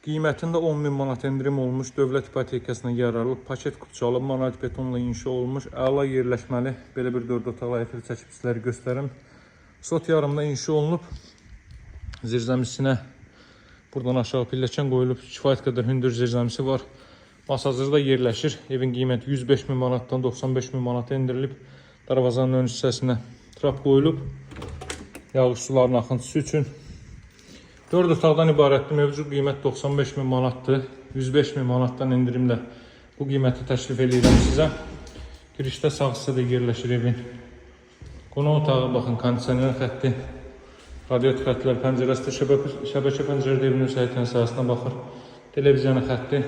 Qiymətində 10.000 manat endirim olmuş, dövlət ipotekasına yararlı, paket kupçalı, monolit betonla inşa olmuş, əla yerləşməli, belə bir 4 otaqlı həyətli çəkib sizləri göstərim. Sot yarımda inşa olunub, zirzəmisinə buradan aşağı pilləkən qoyulub, kifayət qədər hündür zirzəmisi var. Masazırda yerləşir, evin qiyməti 105.000 manatdan 95.000 manata endirilib, darvazanın ön hissəsinə trap qoyulub, yağış sularının axıntısı üçün. 4 otaqdan ibarətdir, mövcud qiymət 95.000 manatdır, 105.000 manatdan endirimlə bu qiyməti təklif edirəm sizə. Girişdə sağ hissədə yerləşir evin. Qonaq otağı, baxın, kondisioner xətti, radiator xəttlər, pəncərəsi, şəbəkə pəncərədə evin öz həyətən sahəsinə baxır, televizyonu xətti.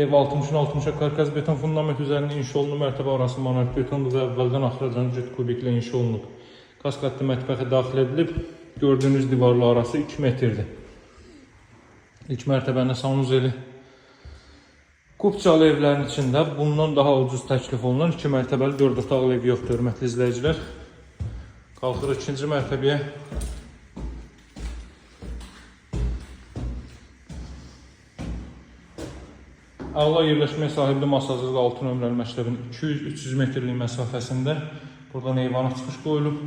Ev 60-60 karkaz beton fundament üzərində inşa olunub, mərtəbə arası monolit betondur və əvvəldən axıracan cüt kubiklə inşa olunub. Kaskatlı mətbəxi daxil edilib, gördüyünüz divarlı arası 2 metrdir. İlk mərtəbənin sanuzeli. Kupçalı evlərin içində bundan daha ucuz təklif olunan 2 mərtəbəli 4 otaqlı ev yoxdur, hörmətli izləyicilər. Qalxırıq 2-ci mərtəbəyə. Əla yerləşməyə sahibli masazızlı 6 nömrəli məktəbin 200-300 metrlik məsafəsində buradan eyvana çıxış qoyulub.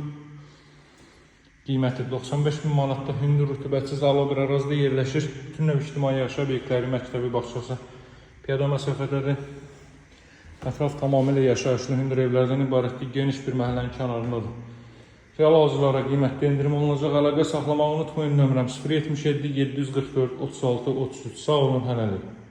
Qiyməti 95.000 manatda, hündür rütubətsiz əla bir ərazidə yerləşir. Bütün növ ictimai yaşayış obyektləri, məktəbi, bağçası piyada məsafədədir. Ətraf tamamilə yaşayışlı hündür evlərdən ibarətdir, geniş bir məhəllənin kənarındadır. Real hazırlara qiymətli endirim olunacaq. Əlaqə saxlamağı unutmayın, nömrəm 077 744 36 33. Sağ olun, hələlik.